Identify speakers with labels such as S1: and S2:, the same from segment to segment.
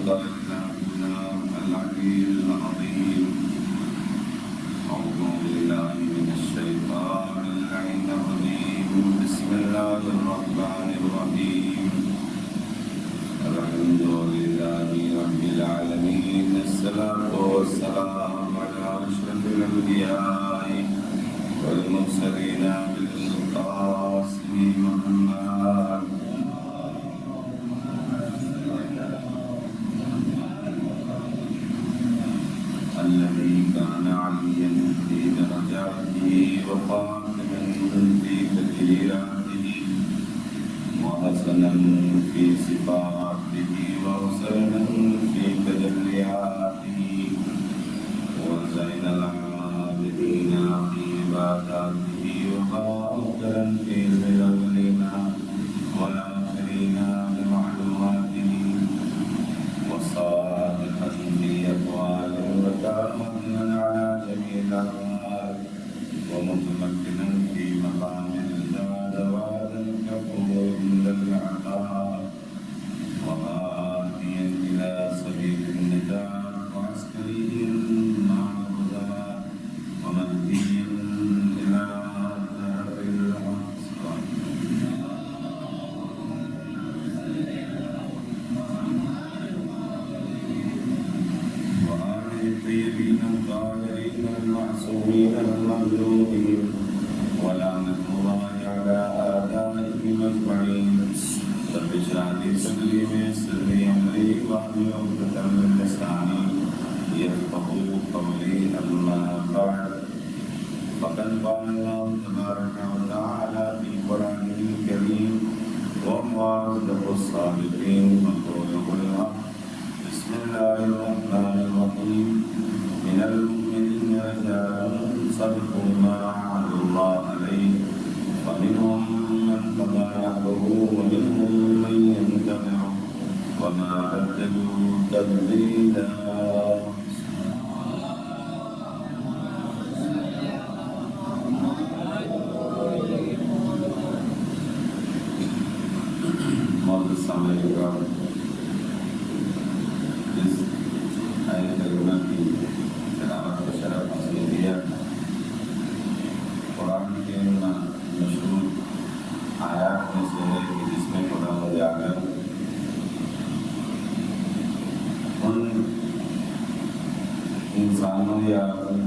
S1: لا إله إلا العلي العظيم. أعوذ بالله من الشيطان اللعين الرجيم. بسم الله الرحمن الرحيم. الحمد لله رب العالمين. الصلاة والسلام على أشرف الأنبياء والمرسلين بالقاسم محمد الذي كان عليا في درجاته وخاتما في تكريراته وحسنا في صفاته وحسنا في تجلياته وزين العابدين في عباداته وخاطرا في الأولين والآخرين بمعلوماته وصادقا في أقواله وتامنا على جميع الأحوال ومتمكنا في مقام الزاد وعدا كفور عند العطاء وهاديا إلى سبيل النجاة وعسكريا مع الهدى ومهديا إلى دار العصر وآله الطيبين الطاهرين المعصومين المظلومين ولعنة الله على آدائهم أجمعين. رب اشرح لي صدري ويسر لي أمري واحلل عقدة من لساني يفقهوا قولي. أما بعد فقد قال الله تبارك وتعالى في قرآنه الكريم وهو أصدق الصادقين وقوله الحق. بسم الله الرحمن الرحيم. من المؤمنين رجال صدقوا ما عاهدوا الله عليه فمنهم من قضى نحبه ومنهم من ينتظر وما بدلوا تبديلا. معزز سامعین کرام، اس آیت کریمہ کی تلاوت کا شرف حاصل کیا. قرآن کے مشہور آیات میں سے ہے کہ جس میں خدا مجاگر ان انسانوں یا ان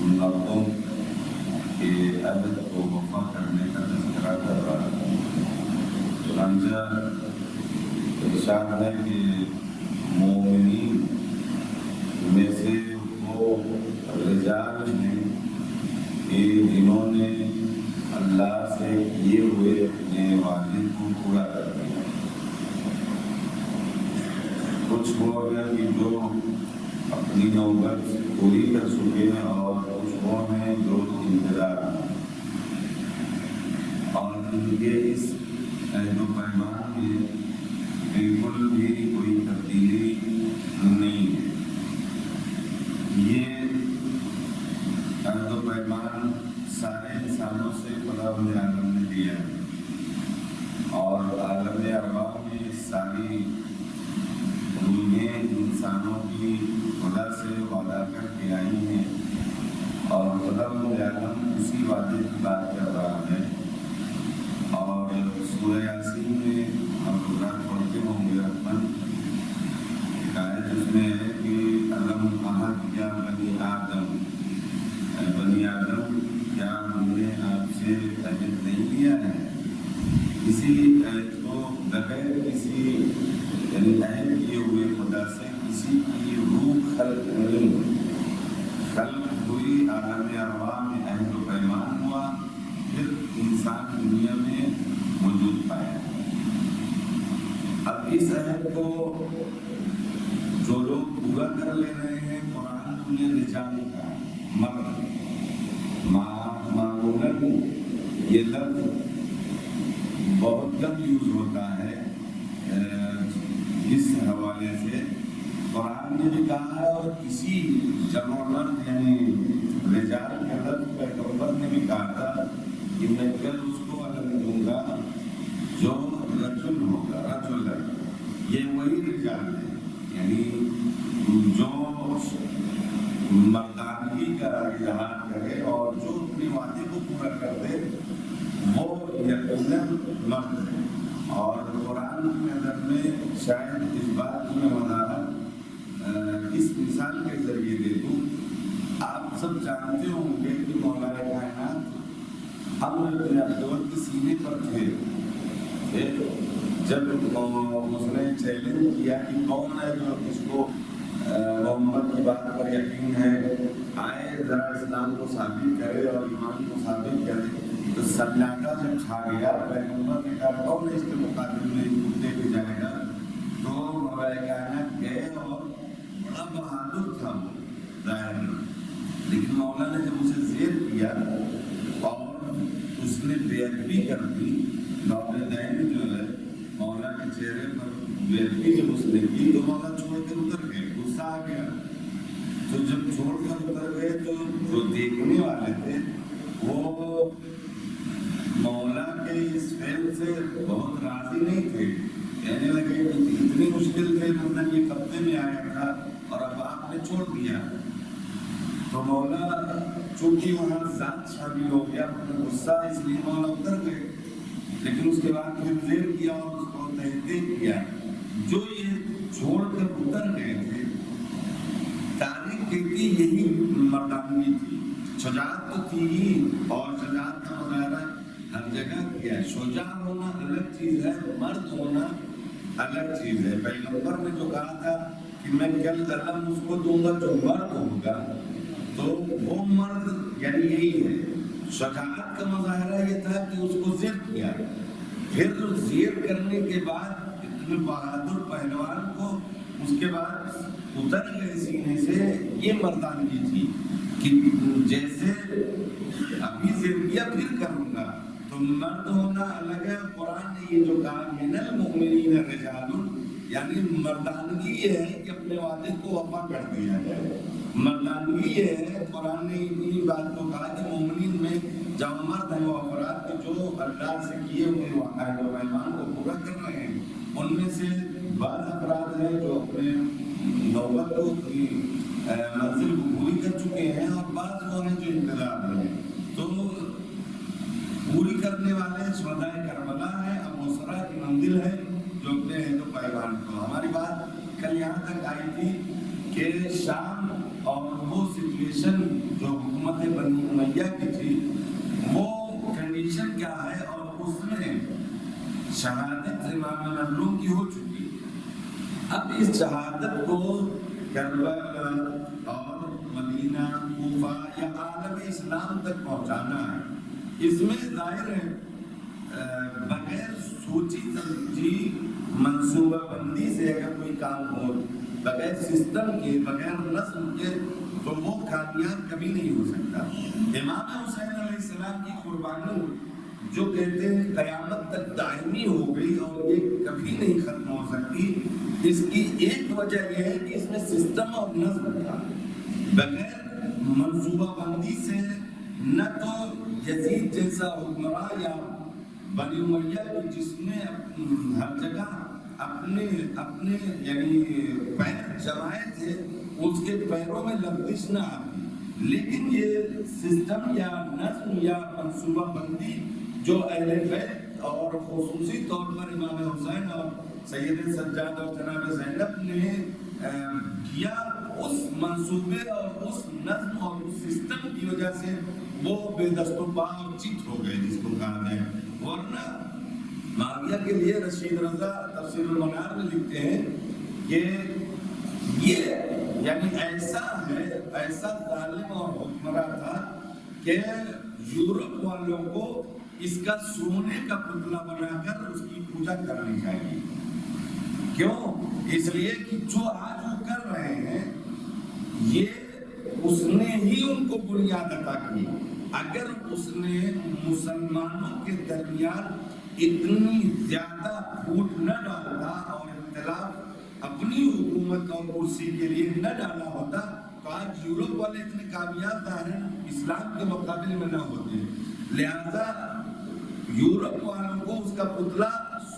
S1: مردوں کے عدد کو وفا کرنے کا تذکرہ کر رہا ہے. چنانچہ ارشاد ہے کہ مومنین میں سے وہ رجال ہیں کہ جنہوں نے اللہ سے کیے ہوئے اپنے وعدے کو پورا کر دیا. کچھ وہ ہیں کہ جو اپنی نوبت پوری کر چکے ہیں اور کچھ وہ ہیں جو انتظار ہیں اور ان کے اس عہد و پیمان میں بالکل بھی کوئی تبدیلی نہیں ہے. یہ عہد و پیمان سارے انسانوں سے خدا عالم نے دیا ہے اور عالم ارواح میں ساری روحیں انسانوں کی خدا سے وعدہ کر کے آئی ہیں اور خدا عالم اسی وعدے کی بات کر رہا ہے. اور سورہ یاسین میں ہم حضرات پڑھتے ہوں گے رحمن ایک آیت اس میں ہے کہ علم عہد یا بنی آدم، بنی آدم کیا ہم نے آپ سے عہد نہیں لیا ہے. کسی عہد کو بغیر کسی یعنی عہد کیے ہوئے خدا سے کسی کی روح خلق نہیں، خلق ہوئی عالم ارواح میں عہد و پیمان ہوا پھر انسان دنیا میں موجود پایا. اب اس عہد کو جو لوگ پورا کر لے رہے ہیں قرآن انہیں رجال کا مرد معمولاً یہ لفظ بہت کم یوز ہوتا ہے. اس حوالے سے قرآن نے بھی کہا ہے اور کسی جمع مرد یعنی رجال کے لفظ پیغمبر نے بھی کہا تھا کہ میں کل اس کو الگ دوں گا جو رجل ہوگا. رجل یہ وہی رجال ہے یعنی جو مردانگی کا اظہار کرے اور جو اپنے وعدے کو پورا کر دے وہ یقیناً مرد ہے. اور قرآن کی نظر میں شاید اس بات کی میں وضاحت اس مثال کے ذریعے دے دوں. آپ سب جانتے ہوں گے کہ مولا کائنات عمرو بن عبد کے سینے پر تھے. جب اس نے چیلنج کیا کہ کون ہے جو اس کو محمد کی بات پر یقین ہے, آئے ذرا اسلام کو ثابت کرے اور ایمان کو ثابت کرے, تو سناٹا جب چھا گیا پیغمبر نے کہا کون اس کے مقابلے میں کتے پہ جائے گا. تو مولا کائنات گئے اور بڑا بہادر تھا وہ ظاہر میں, لیکن مولا نے جب اسے زیر کیا اور اس نے بے ادبی کر دی, والدین جو ہے مولا کے چہرے پر بے ادبی جب اس نے کی تو مولا چھوڑ کر اتر گئے, غصہ آ گیا. تو جب چھوڑ کر اتر گئے تو جو دیکھنے والے تھے وہ مولا کے اس فعل سے بہت راضی نہیں تھے. کہنے لگے اتنی مشکل تھے, مطلب یہ قبضے میں آیا تھا اور اب آپ نے چھوڑ دیا. تو مولا چونکہ وہاں ذات شامل ہو گیا, غصہ اس لیے مولا اتر گئے. لیکن اس کے بعد پھر زیر کیا اور اس کو تحقیق کیا. جو یہ چھوڑ کر اتر گئے تھے, تاریخ کہتی یہی مردانگی تھی. شجاعت تو تھی ہی, اور شجاعت کا مظاہرہ ہر جگہ کیا. شجاع ہونا الگ چیز ہے, مرد ہونا الگ چیز ہے. پیغمبر نے جو کہا تھا کہ میں کل قلم اس کو دوں گا جو مرد ہوگا, تو وہ مرد یعنی یہی ہے. شجاعت کا مظاہرہ یہ تھا کہ اس کو زیر کیا. پھر زیر کرنے کے بعد اتنے بہادر پہلوان کو اس کے بعد اتر گئے سینے سے, یہ مردانگی تھی کہ جیسے ابھی زیر کیا پھر کروں گا. تو مرد ہونا الگ ہے. قرآن نے یہ جو کہا من المؤمنین رجال, یعنی مردانگی یہ ہے کہ اپنے وعدے کو وفا کر دیا جائے. مردانگی یہ ہے, قرآن نے انہی بات کو کہا کہ مومنین میں جو مرد ہیں وہ افراد کے جو اللہ سے کیے ہوئے وعدے و پیمان کو پورا کر رہے ہیں. ان میں سے بعض افراد ہیں جو اپنے نوبت کو منزل کو پوری کر چکے ہیں, اور بعض وہ ہیں جو انتظار میں ہیں. تو پوری کرنے والے شہداء کربلا ہیں, ابو اسرا کی منزل ہے جو اپنے عہد و پیمان کو. ہماری بات کل یہاں تک آئی تھی کہ شام اور وہ سچویشن جو حکومت بنی امیہ کی تھی, وہ کنڈیشن کیا ہے, اور اس میں شہادت امام مظلوم کی ہو چکی. اب اس شہادت کو کربلا اور مدینہ, کوفہ یا عالم اسلام تک پہنچانا ہے. اس میں ظاہر ہے بغیر سوچی سمجھی منصوبہ بندی سے اگر کوئی کام ہو, بغیر سسٹم کے, بغیر نظم کے, تو وہ کامیاب کبھی نہیں ہو سکتا. امام حسین علیہ السلام کی قربانی جو کہتے ہیں قیامت تک دائمی ہو گئی اور یہ کبھی نہیں ختم ہو سکتی, اس کی ایک وجہ یہ ہے کہ اس میں سسٹم اور نظم تھا. بغیر منصوبہ بندی سے نہ تو یزید جیسا حکمراں یا بنی امیہ کی جس نے ہر جگہ اپنے یعنی پیر جمائے تھے, اس کے پیروں میں لغزش نہ آتی. لیکن یہ سسٹم یا نظم یا منصوبہ بندی جو اہل بیت اور خصوصی طور پر امام حسین اور سید سجاد اور جناب زینب نے کیا, اس منصوبے اور اس نظم اور اس سسٹم کی وجہ سے وہ بے دست و پا اور چت ہو گئے جس کو کہا جائے. ورنہ معاویہ کے لیے رشید رضا تفسیر المنار میں لکھتے ہیں کہ یہ یعنی ایسا ہے, ایسا ظالم اور حکمراں تھا کہ یورپ والوں کو اس کا سونے کا پتلا بنا کر اس کی پوجا کرنی چاہیے. کیوں؟ اس لیے کہ جو آج وہ کر رہے ہیں یہ اس نے ہی ان کو بنیاد عطا کی. اگر اس نے مسلمانوں کے درمیان اتنی زیادہ پھوٹ نہ ڈالتا اور اختلاف اپنی حکومت اور کرسی کے لیے نہ ڈالا ہوتا, تو آج یورپ والے اتنے کامیاب ظاہر اسلام کے مقابلے میں نہ ہوتے. لہذا یورپ والوں کو اس کا پتلا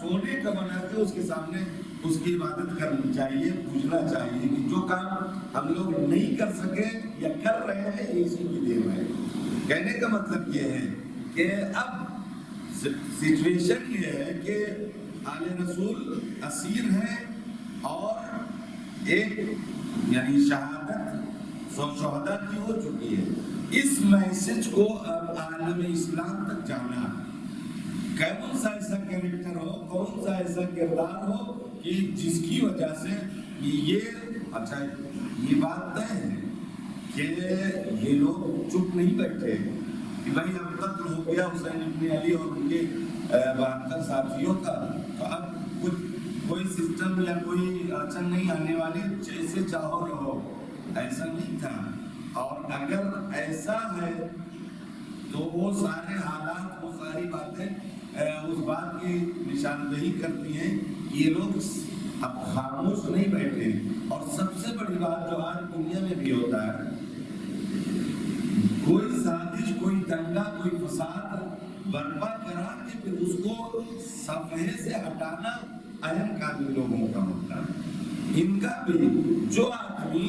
S1: سونے کا بنا کے اس کے سامنے اس کی عبادت کرنی چاہیے، پوجنا چاہیے کہ جو کام ہم لوگ نہیں کر سکے یا کر رہے ہیں یہ اسی کی دین ہے۔ کہنے کا مطلب یہ ہے کہ اب سچویشن یہ ہے کہ آل رسول اسیر ہیں اور ایک یعنی شہادت شہداء کی ہو چکی ہے۔ اس میسج کو اب عالم اسلام تک جانا ہے۔ کون سا ایسا کریکٹر ہو، کون سا ایسا کردار ہو کہ جس کی وجہ سے یہ اچھا یہ بات طے ہے کہ یہ لوگ چپ نہیں بیٹھے کہ بھائی اب قتل ہو گیا حسین ابن علی اور ان کے 72 ساتھیوں کا، تو اب کوئی سسٹم یا کوئی اڑچن نہیں آنے والی، جیسے چاہو رہو، ایسا نہیں تھا۔ اور اگر ایسا ہے تو وہ سارے حالات، وہ ساری باتیں اس بات کی نشاندہی کرتی ہیں کہ یہ لوگ اب خاموش نہیں بیٹھے۔ اور سب سے بڑی بات جو آج دنیا میں بھی ہوتا ہے، کوئی سازش، کوئی دنگا، کوئی فساد برپا کرا کے پھر اس کو صفحے سے ہٹانا اہم کام لوگوں کا ہوتا ہے۔ ان کا بھی جو آدمی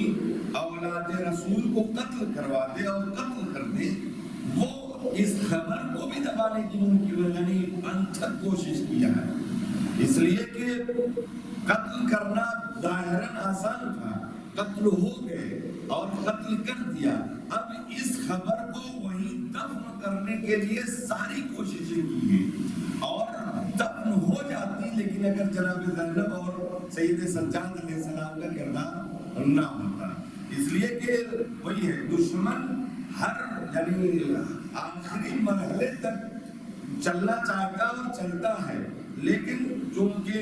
S1: اولاد رسول کو قتل کروا دے اور قتل کر دے، وہ اس خبر کو بھی دبانے کی ممکن یعنی انتھک کوشش کیا ہے۔ اس لیے کہ قتل کرنا ظاہراً آسان تھا، قتل ہو گئے اور قتل کر دیا، اب اس خبر کو وہیں دفن کرنے کے لیے ساری کوششیں کی ہیں اور دفن ہو جاتی، لیکن اگر جناب زینب اور سید سجاد علیہ السلام کا کردار نہ ہوتا۔ اس لیے کہ وہی ہے، دشمن ہر یعنی آخری مرحلے تک چلنا چاہتا اور چلتا ہے، لیکن چونکہ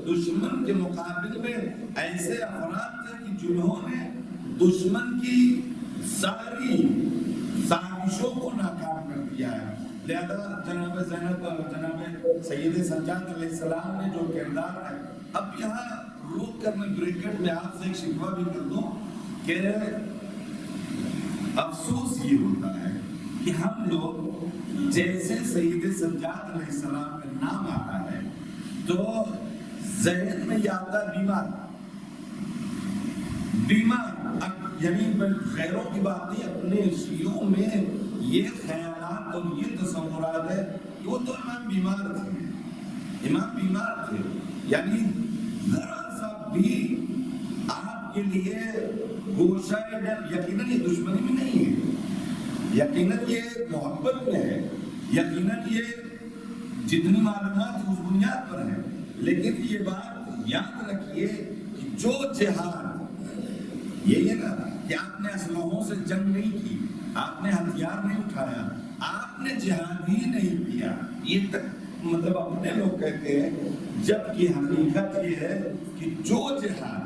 S1: دشمن کے مقابل میں ایسے افراد تھے کہ جنہوں نے دشمن کی ساری سازشوں کو ناکام کر دیا ہے، لہذا جناب زینب اور جناب سید سجاد علیہ السلام نے جو کردار ہے، اب یہاں روک کر میں بریکٹ میں آپ سے ایک شکوہ بھی کر دوں کہ افسوس یہ ہوتا ہے کہ ہم لوگ جیسے سید سجاد علیہ السلام کا نام آتا ہے تو ذہن میں یہ آتا بیمار یعنی غیروں کی بات نہیں، اپنے شیعوں میں یہ خیالات اور یہ تصورات ہے کہ وہ تو امام بیمار تھے، یعنی ذرا سا بھی آپ کے لیے گوشہ ڈر، یقیناً یہ دشمنی میں نہیں ہے، یقیناً یہ محبت میں ہے، یقیناً یہ جتنی معلومات اس بنیاد پر ہے، لیکن یہ بات یاد رکھیے کہ جو جہاد یہی ہے نا کہ آپ نے اسلحوں سے جنگ نہیں کی، آپ نے ہتھیار نہیں اٹھایا، آپ نے جہاد ہی نہیں کیا، یہ تک مطلب اپنے لوگ کہتے ہیں، جبکہ حقیقت یہ ہے کہ جو جہاد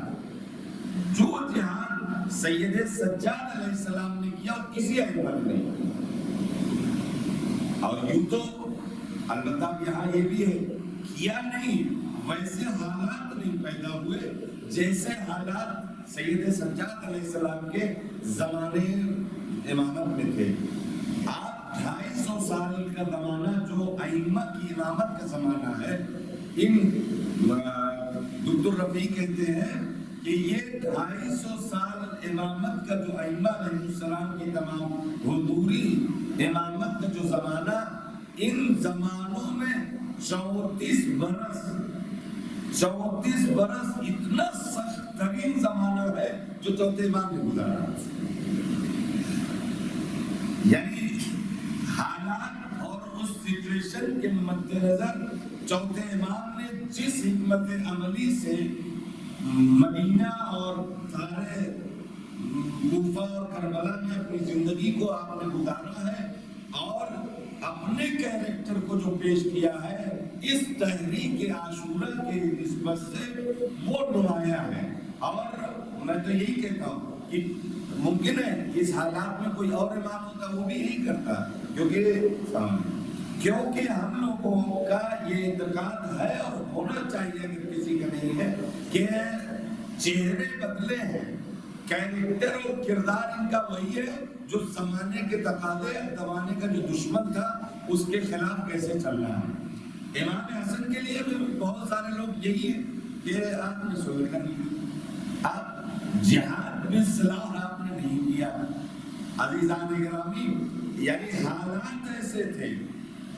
S1: سید سجاد علیہ السلام نے کیا اور کسی احمد نے نہیں کیا، اور یوں تو البتہ یہاں یہ بھی ہے کیا نہیں، ویسے حالات نہیں پیدا ہوئے جیسے حالات سید سجاد علیہ السلام کے زمانے امامت میں تھے۔ آپ 250 سال کا زمانہ جو ائمہ کی امامت کا زمانہ ہے، دکتر رفیع کہتے ہیں کہ یہ 250 سال امامت کا جو ائمہ علیہ السلام کی تمام حضوری امامت کا جو زمانہ، ان زمانوں میں 34 برس اتنا سخت ترین زمانہ ہے جو چوتھے امام نے گزارا، یعنی حالات اور اس سچویشن کے مد نظر چوتھے امام نے جس حکمت عملی سے مدینہ اور سارے کوفہ اور کربلا میں اپنی زندگی کو آپ نے گزارا ہے اور اپنے کیریکٹر کو جو پیش کیا ہے اس تحریک عاشورہ کے نسبت سے وہ نمایاں ہے۔ اور میں تو یہی کہتا ہوں کہ ممکن ہے کہ اس حالات میں کوئی اور امام ہوتا وہ بھی یہی کرتا، کیونکہ ہم لوگوں کا یہ اعتقاد ہے اور ہونا چاہیے اگر کسی کا نہیں ہے کہ چہرے بدلے ہیں، کیریکٹر اور کردار ان کا وہی ہے جو زمانے کے تقاضے، زمانے کا جو دشمن تھا اس کے خلاف کیسے چل رہا ہے۔ امام حسن کے لیے بھی بہت سارے لوگ یہی ہیں کہ آپ نے سوئے کر لیا، آپ جہاد میں سلاح آپ نے نہیں کیا۔ عزیزان گرامی، یعنی حالات ایسے تھے،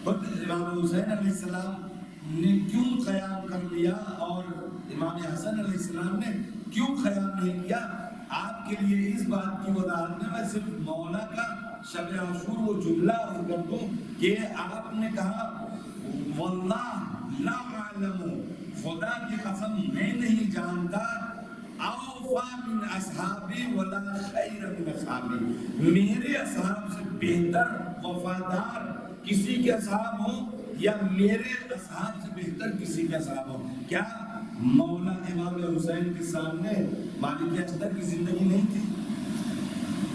S1: خود امام حسین علیہ السلام نے کیوں قیام کر لیا اور امام حسن علیہ السلام نے کیوں قیام نہیں کیا؟ آپ کے لیے اس بات کی وضاحت میں صرف مولا کا شب عاشور وہ جملہ عرض کر دوں کہ آپ نے کہا واللہ لا اعلم، خدا کی قسم میں نہیں جانتا، اوفا من اصحابی ولا خیر من اصحابی، میرے اصحاب سے بہتر وفادار کسی کے اصحاب ہوں یا میرے اصحاب سے بہتر کسی کے اصحاب ہوں۔ کیا مولا امام حسین کے سامنے مالک اشتر کی زندگی نہیں تھی؟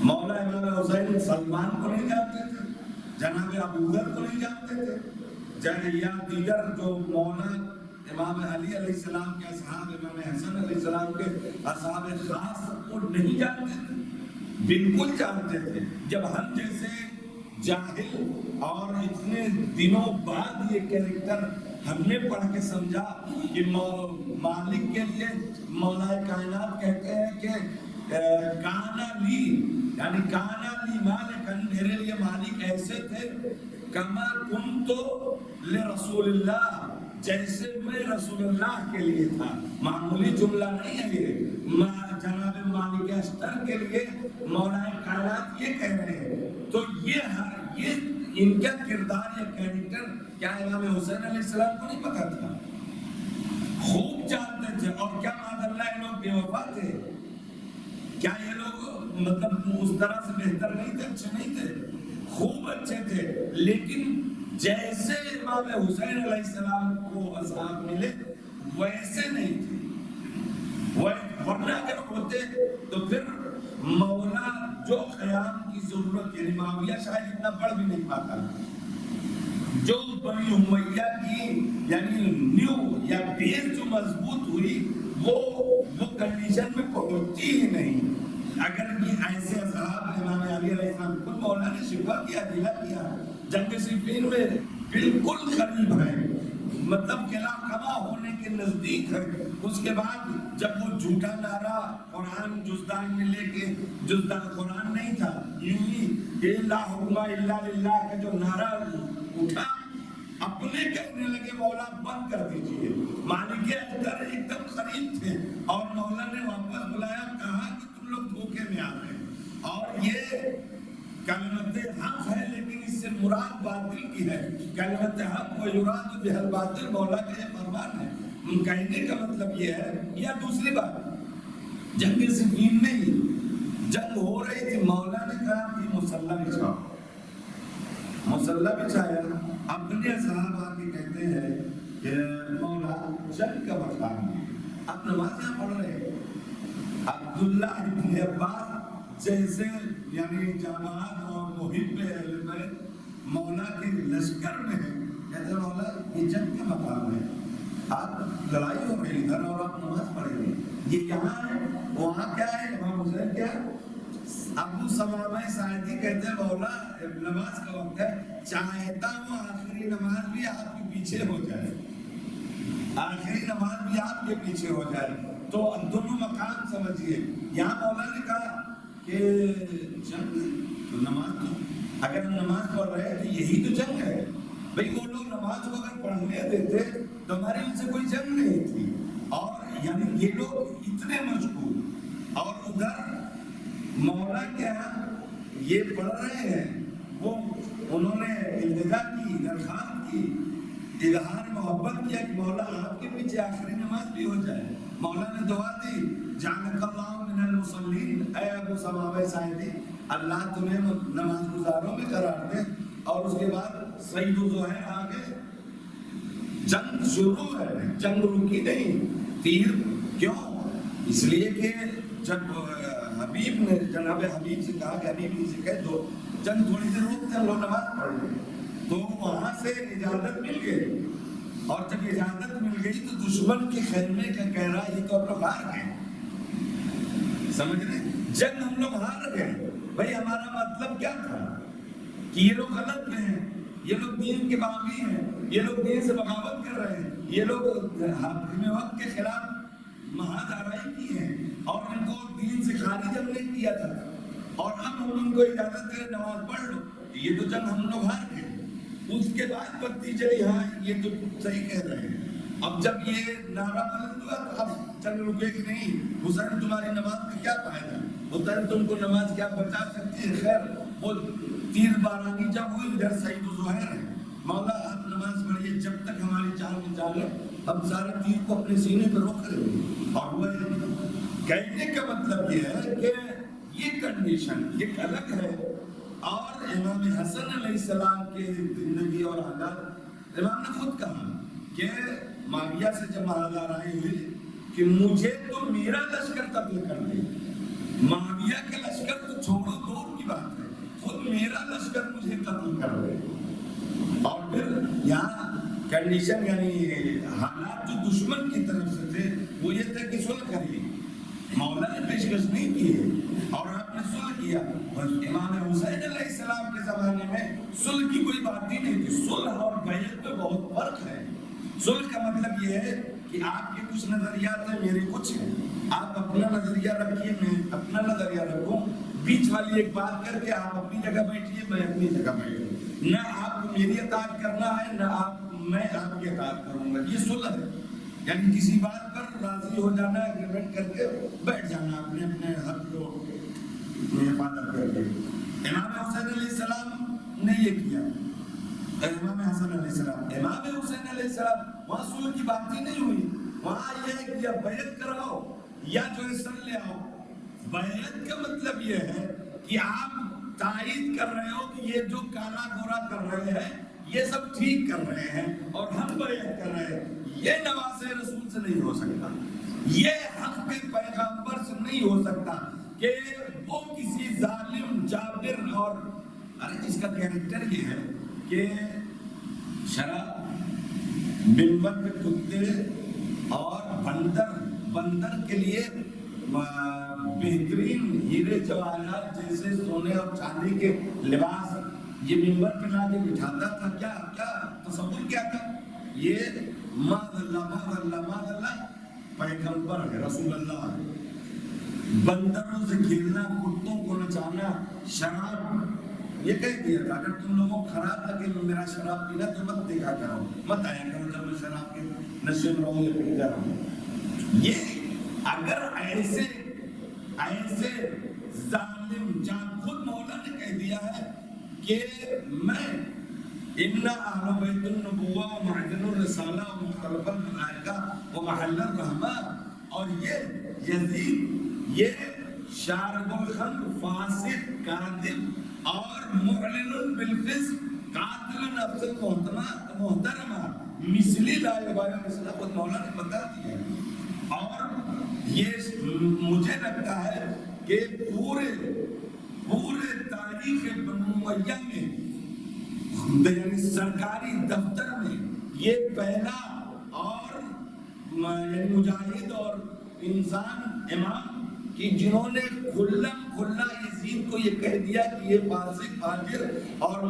S1: مولا امام حسین سلمان کو نہیں جانتے تھے، جناب ابوذر کو نہیں جانتے تھے، یا دیگر جو مولا امام علی علیہ السلام کے اصحاب، امام حسن علیہ السلام کے اصحاب خاص کو نہیں جانتے تھے؟ بالکل جانتے تھے۔ جب ہم جیسے جاہل اور اتنے دنوں بعد یہ کیریکٹر ہم نے پڑھ کے سمجھا کہ مالک کے لیے مولا کائنات کہتے ہیں کہ کانا لی، یعنی کانا لی مالکن، میرے لیے مالک ایسے تھے کما کنتو لرسول اللہ، جیسے میں رسول اللہ کے لیے تھا۔ معمولی جملہ نہیں ہے یہ، جناب مالک اشتر کے لیے مولا کائنات یہ کہہ رہے ہیں۔ تو یہ ان کا کردار یا کیریکٹر کیا امام حسین علیہ السلام کو نہیں پتا تھا؟ خوب جانتے تھے۔ اور کیا معاذ اللہ یہ لوگ بے وفا تھے؟ کیا یہ لوگ مطلب اس طرح سے بہتر نہیں تھے، اچھے نہیں تھے؟ خوب اچھے تھے، لیکن جیسے امام حسین علیہ السلام کو اصحاب ملے ویسے نہیں تھے۔ ورنہ اگر ہوتے تو پھر مولا جو قیام کی ضرورت، یعنی معاویہ شاید اتنا بڑھ بھی نہیں پاتا، جو بنی امیہ کی یعنی نیو یا بیس جو مضبوط ہوئی وہ کنڈیشن میں پہنچتی ہی نہیں۔ اگر یہ ایسے اصحاب امام علی علیہ السلام خود مولا نے شکوہ کیا، دلا کیا، جنگ صفین میں بالکل قریب ہے، مطلب قلعہ کما ہونے کے نزدیک ہے۔ اس کے بعد جب وہ جھوٹا نعرہ قرآن جزدان میں لے کے، جزدان قرآن نہیں تھا، یوں ہی کہ لا حکم الا للہ کا جو نعرہ اٹھا، اپنے کہنے لگے مولا بند کر دیجئے۔ مالک اشتر ایک دم قریب تھے اور مولا نے واپس بلایا، کہا کہ تم لوگ دھوکے میں آ رہے ہیں اور یہ کلمت حق ہے لیکن اس سے مراد باطل کی ہے۔ کلمت حق و یراد بہ الباطل، مولا کا یہ فرمان ہے۔ کہنے کا مطلب یہ ہے۔ یا دوسری بات، جنگ صفین میں ہی جنگ ہو رہی تھی، مولا نے کہا کہ مسلح بچھاؤ، مسلح بچھایا۔ اپنے اصحاب آ کے کہتے ہیں کہ مولا جنگ کا مقام ہے، آپ نماز یہاں پڑھ رہے ہیں۔ عبداللہ ابن عباس جیسے یعنی جماعت اور محب اہل بیت مولا کے لشکر میں ہے، کہتے ہیں مولا یہ جنگ کا مقام ہے، آپ لڑائی ہو رہی ادھر اور آپ نماز پڑھ رہے ہیں، یہ یہاں ہے وہاں کیا ہے؟ امام حسین کیا؟ ابو ثمامہ ساعدی کہتے ہیں مولا نماز کا وقت ہے، چاہتا ہوں آخری نماز بھی آپ کے پیچھے ہو جائے، آخری نماز بھی آپ کے پیچھے ہو جائے۔ تو دونوں مقام سمجھیے۔ یہاں مولا نے کہا کہ جنگ تو نماز تو اگر ہم نماز پڑھ رہے ہیں تو یہی تو جنگ ہے بھئی۔ وہ لوگ نماز کو اگر پڑھنے دیتے تو ہماری ان سے کوئی جنگ نہیں تھی۔ اور یعنی یہ لوگ اتنے مشغول، اور ادھر مولا کیا یہ پڑھ رہے ہیں، وہ انہوں نے التجا کی، درخواست کی، اظہار محبت کیا کہ مولا آپ کے پیچھے آخری نماز بھی ہو جائے۔ مولا نے دعا دی، جعلک اللہ من المصلین، اے ابو ثمامہ ساعدی اللہ تمہیں نماز گزاروں میں قرار دے۔ اور اس کے بعد سعید زہیر آگے جنگ شروع ہے، جنگ رکی نہیں۔ تیر کیوں؟ اس لیے کہ جب حبیب نے جناب حبیب سے کہا کہ حبیب سے کہہ دو جنگ تھوڑی دیر رکتے ہم لوگ نماز پڑھ لیں، تو وہاں سے اجازت مل گئی۔ اور جب اجازت مل گئی تو دشمن کے خیمے کا کہہ رہا یہ تو ہم لوگ ہار گئے، سمجھ رہے؟ جنگ ہم لوگ ہار گئے۔ بھائی ہمارا مطلب کیا تھا کہ یہ لوگ غلط میں ہیں، یہ لوگ دین کے باغی ہیں، یہ لوگ دین سے بغاوت کر رہے ہیں، یہ لوگ حاکم وقت کے خلاف محض آرائی کی ہے اور ان کو دین سے خارج ہم نے کیا تھا، اور اب ہم ان کو اجازت دے نماز پڑھ لو، یہ تو جنگ ہم لوگ ہار گئے۔ اس کے بعد پتہ چلی ہاں یہ تو صحیح کہہ رہے ہیں۔ اب جب یہ نعرہ بلند ہوا تو اب چل رکے کہ نہیں حسین تمہاری نماز کا کیا فائدہ، حسین تم کو نماز کیا بچا سکتی ہے۔ خیر وہ تیر بارانی جب ہوئی، ادھر سعید و زہیر ہے، مولا آپ نماز پڑھیے جب تک ہماری جان میں جان ہے، ہم سارے تیر کو اپنے سینے پہ روک رہے ہیں۔ اور وہ کہنے کا مطلب یہ ہے کہ یہ کنڈیشن ایک الگ ہے۔ اور امام حسن علیہ السلام کے زندگی اور حالات، امام نے خود کہا کہ معاویہ سے جب مہاجر آئی ہوئی کہ مجھے تو میرا لشکر قتل کر دے، معاویہ کا لشکر تو چھوڑو دور کی بات ہے، خود میرا لشکر مجھے قتل کر دے۔ اور پھر یہاں کنڈیشن یعنی حالات جو دشمن کی طرف سے تھے وہ یہ تھے کہ صلح کریے، مولا نے پیشکش نہیں کی ہے اور آپ نے صلح کیا۔ امام حسین علیہ السلام کے زمانے میں صلح کی کوئی بات ہی نہیں تھی۔ صلح اور بیعت میں بہت فرق ہے۔ صلح کا مطلب یہ ہے کہ آپ کے کچھ نظریات ہیں، میرے کچھ ہیں، آپ اپنا نظریہ رکھیے، میں اپنا نظریہ رکھوں، بیچ والی ایک بات کر کے آپ اپنی جگہ بیٹھیے، میں اپنی جگہ بیٹھوں، نہ آپ کو میری اطاعت کرنا ہے نہ میں آپ کی اطاعت کروں گا۔ یہ صلح ہے، یعنی کسی بات پر راضی ہو جانا، ایگریمنٹ کر کے بیٹھ جانا، اپنے اپنے حق کو حفاظت کر کے۔ امام حسین علیہ السلام نے یہ کیا، امام حسن علیہ السلام، امام حسین علیہ السلام، وہاں صلح کی بات ہی نہیں ہوئی، وہاں یہ ہے کہ یا بیعت کراؤ یا جو ہے سر لے آؤ۔ بیعت کا مطلب یہ ہے کہ آپ تائید کر رہے ہو کہ یہ جو کالا گورا کر رہے ہیں یہ سب ٹھیک کر رہے ہیں اور ہم بیعت کر رہے ہیں۔ یہ نواسے رسول سے نہیں ہو سکتا، یہ حق کے پیغمبر سے نہیں ہو سکتا کہ وہ کسی ظالم جابر اور اس کا کیریکٹر یہ ہے کہ شراب، منبر پہ کتے اور بندر کے لیے بہترین ہیرے جواہرات جیسے سونے اور چاندی کے لباس یہ منبر پہ لا کے بٹھاتا تھا۔ کیا تصور کیا تھا؟ یہ ماذ اللہ پیغمبر ہے، رسول اللہ ہے۔ بندروں سے کھیلنا، کتوں کو نچانا، شراب، یہ کہہ دیا تھا اگر تم لوگوں کو خراب لگے میرا شراب پینا تو مت دیکھا کرو، مت آیا کرو جب میں شراب کے نشے میں رہوں یا پیتا رہوں۔ یہ اگر ایسے ظالم جان، خود مولا نے کہہ دیا ہے کہ میں اِنَّ أَهْلَ بَيْتِ النُّبُوَّةِ وَمَعْدِنُ الرِّسَالَةِ وَمُخْتَلَفَ الْمَلَائِكَةِ وَمَحَلَّ الرَّحْمَةِ۔ اور یہ یزید، یہ شارب الخمر، فاسق، کاذب اور معلن بالفسق، قاتل نفس محترمہ، مثلی لا یبایع مثلہ، خود مولا نے بتا دیا۔ اور یہ مجھے لگتا ہے کہ پورے تاریخ بنو امیہ میں یعنی سرکاری دفتر میں یہ پہلا اور یعنی مجاہد اور انسان امام کہ جنہوں نے کھلا یزید کو یہ کہہ دیا کہ یہ فاسق، فاجر اور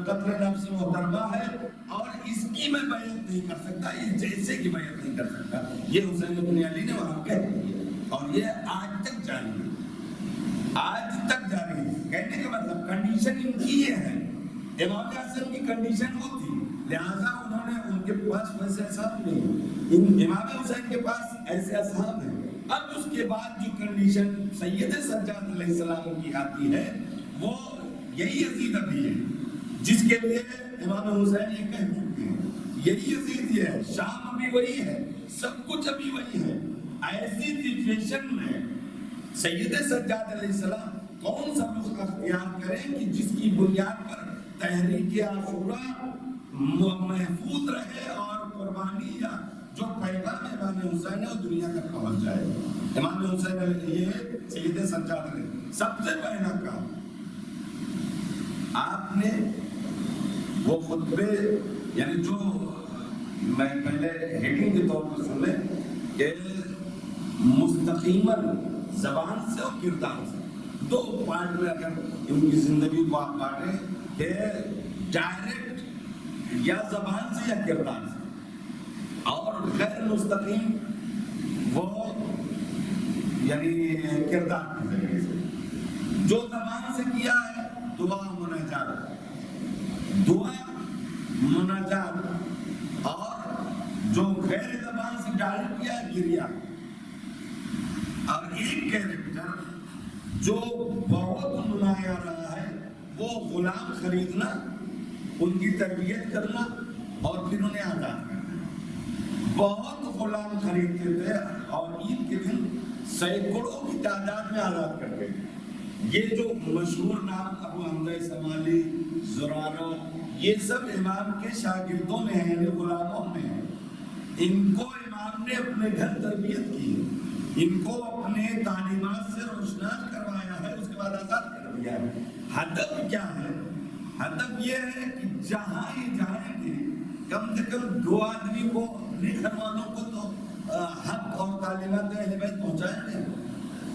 S1: قتل نفس محترمہ ہے اور اس کی میں بیعت نہیں کر سکتا، اس جیسے کی بیعت نہیں کر سکتا۔ یہ حسین بن علی نے وہاں کہہ دیا اور یہ آج تک جاری ہے، آج تک جاری ہے۔ کہنے کا مطلب کنڈیشن ان کی یہ ہے، امام حسن کی کنڈیشن وہ تھی، لہٰذا انہوں نے ان کے پاس ویسے اصحاب نہیں، امام حسین کے پاس ایسے اصحاب ہیں۔ اب اس کے بعد جو کنڈیشن سید سجاد علیہ السلام کی آتی ہے وہ یہی یزید ابھی ہے جس کے لیے امام حسین یہ کہہ چکے ہیں، یہی یزید یہ ہے، شام ابھی وہی ہے، سب کچھ ابھی وہی ہے۔ ایسی سچویشن میں سید سجاد علیہ السلام کون سا رخ اختیار کریں کہ جس کی بنیاد پر تحریک عاشورہ محفوظ رہے اور قربانی یا جو پیغام امام حسین ہے وہ دنیا تک پہنچ جائے۔ امام حسین علیہ سید سجاد علیہ سب سے پہلا کام آپ نے وہ خطبے یعنی جو میں پہلے ہیڈنگ کے طور پر سن لیں کہ مستقیماً زبان سے اور کردار سے، دو پارٹ میں اگر ان کی زندگی کو آپ بانٹیں کہ ڈائریکٹ یا زبان سے یا کردار سے، اور غیر مستقیم وہ یعنی کردار کے ذریعے سے. جو زبان سے کیا ہے دعا مناجات، دعا مناجات، اور جو غیر زبان سے ڈائریکٹ کیا ہے گریا. اور ایک کیریکٹر جو بہت نمایاں رہا ہے وہ غلام خریدنا، ان کی تربیت کرنا اور پھر انہیں آزاد کرنا. بہت غلام خریدتے تھے اور عید کے دن سینکڑوں کی تعداد میں آزاد کرتے تھے. یہ جو مشہور نام ابو حمزہ سمالی، زرارہ، یہ سب امام کے شاگردوں میں ہیں، یعنی غلاموں میں ہیں. ان کو امام نے اپنے گھر تربیت کی، ان کو اپنے تعلیمات سے روشناس کروایا ہے، اس کے بعد آزاد کر دیا ہے. ہدف کیا ہے؟ ہدف یہ ہے کہ جہاں یہ جائیں گے کم سے کم دو آدمی کو، اپنے گھر والوں کو تو حق اور تعلیمات اہل بیت پہنچائیں گے.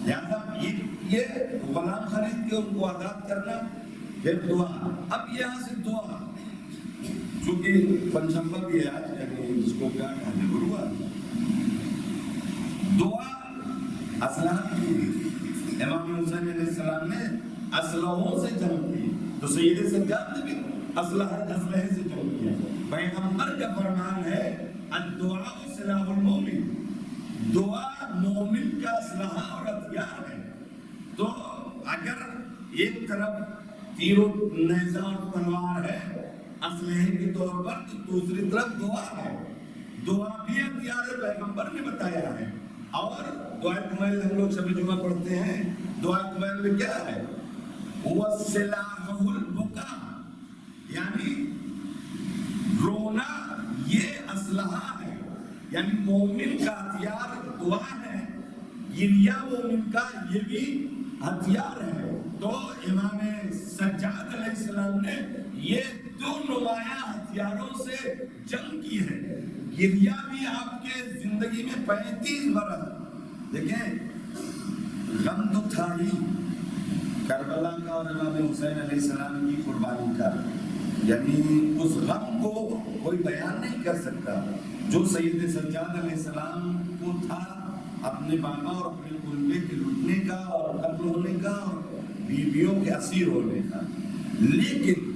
S1: لہٰذا یہ غلام خرید کے ان کو آزاد کرنا، پھر دعا. اب یہاں سے دعا، چونکہ پنجشنبہ بھی ہے آج، یعنی اس کو کیا کہتے ہیں، گروار. دعا اسلحہ کی. امام حسین علیہ السلام نے اسلحوں سے جنگ کی، تو سید سجاد نے بھی اسلحے سے جنگ کیا. پیغمبر کا فرمان ہے الدعاء سلاح المومن، دعا مومن کا اسلحہ اور ہتھیار ہے. تو اگر ایک طرف تیر و نیزہ اور تلوار ہے اسلحے کے طور پر، تو دوسری طرف دعا ہے. دعا بھی ہتھیار ہے، پیغمبر نے بتایا ہے. اور دعائے کمیل ہم لوگ شب جمعہ پڑھتے ہیں، دعائے کمیل میں کیا ہے؟ وَالسِّلَاحُ الْبُكَا، یعنی رونا یہ اسلحہ ہے، یعنی مومن کا ہتھیار دعا ہے، گریا مومن کا یہ بھی ہتھیار ہے. تو امام سجاد علیہ السلام نے یہ دو نمایاں ہتھیاروں سے جنگ کی ہے. گریا بھی آپ کے زندگی میں 35 برس، دیکھیں غم تو تھا ہی کربلا کا اور امام حسین علیہ السلام کی قربانی کا، یعنی اس غم کو کوئی بیان نہیں کر سکتا جو سید سجاد علیہ السلام کو تھا، اپنے بابا اور اپنے کنبے کے لٹنے کا اور قتل ہونے کا اور بیویوں کے اسیر ہونے کا. لیکن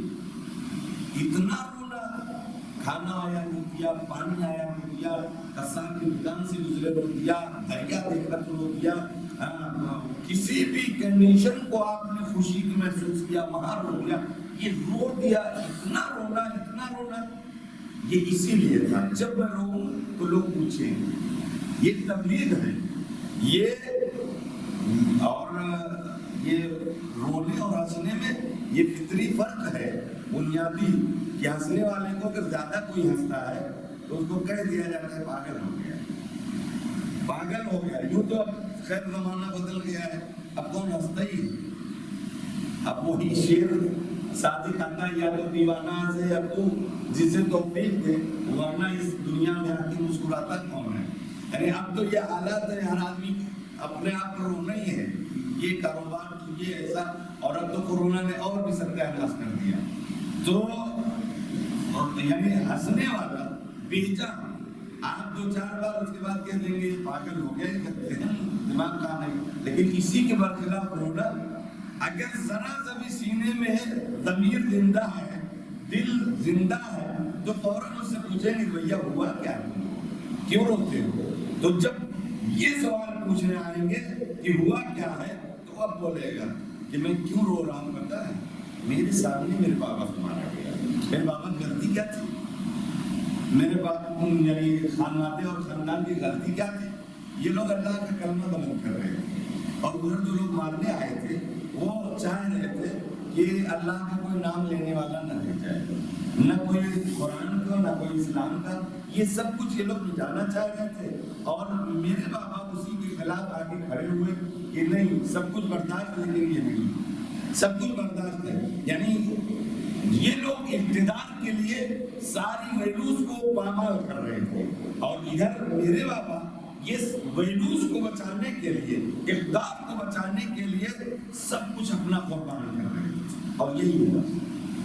S1: اتنا رونا، کھانا آیا رو دیا، پانی آیا رو دیا، قصاب کی دکان سے گزرے رو دیا، دریا دیکھ کر رو دیا، کسی بھی کنڈیشن کو آپ نے خوشی کی محسوس کیا وہاں رو دیا. یہ رو دیا، اتنا رونا، اتنا رونا، یہ اسی لیے تھا جب میں رو تو لوگ پوچھیں. یہ تبلیغ ہے، یہ اور یہ رونے اور ہنسنے میں یہ فطری فرق ہے بنیادی، کہ ہنسنے والے کو اگر زیادہ کوئی ہنستا ہے تو اس کو کہہ دیا جاتا ہے پاگل ہو گیا، پاگل ہو گیا. یوں تو اب خیر زمانہ بدل گیا ہے، اب کون ہنستا ہی. اب وہی شیر صادق آتا یا تو دیوانہ سے اب تو جسے توفیق دے، ورنہ اس دنیا میں آ کے مسکراتا کون ہے. یعنی اب تو یہ حالات ہے، ہر آدمی اپنے آپ کو رونا ہی ہے، یہ کاروبار یہ ایسا. اور اب تو کورونا نے اور بھی ستیہ ناش کر دیا. تو یعنی ہنسنے والا بیچا، آپ دو چار بار اس کے بعد کہہ دیں گے یہ پاگل ہو گئے، دماغ کا نہیں. لیکن اسی کے برخلاف رونا، اگر ذرا سا بھی سینے میں ضمیر زندہ ہے، دل زندہ ہے، تو فوراً اس سے پوچھیں گے بھیا ہوا کیا، کیوں روتے ہو. تو جب یہ سوال پوچھنے آئیں گے کہ ہوا کیا ہے، تو اب بولے گا کہ میں کیوں رو رہا ہوں. پتا ہے میرے سامنے میرے بابا کو مارا گیا، میرے بابا کی غلطی کیا تھی، میرے باپ یعنی خانواده اور خاندان کی غلطی کیا تھی. یہ لوگ اللہ کا کلمہ بلند کر رہے ہیں، اور ادھر جو لوگ مارنے آئے تھے وہ چاہ رہے تھے کہ اللہ کا کوئی نام لینے والا نہ رہ جائے، نہ کوئی قرآن کا نہ کوئی اسلام کا. یہ سب کچھ یہ لوگ مٹانا چاہ رہے تھے. اور میرے بابا اسی کے خلاف آ کے کھڑے ہوئے کہ نہیں سب کچھ برداشت، لیکن یہ نہیں سب کچھ برداشت ہے. یعنی یہ لوگ اقتدار کے لیے ساری ویلوز کو پامال کر رہے تھے، اور ادھر میرے بابا یہ ویلوز کو بچانے کے لیے، اقتدار کو بچانے کے لیے سب کچھ اپنا قربان کر رہے تھے. اور یہی ہوا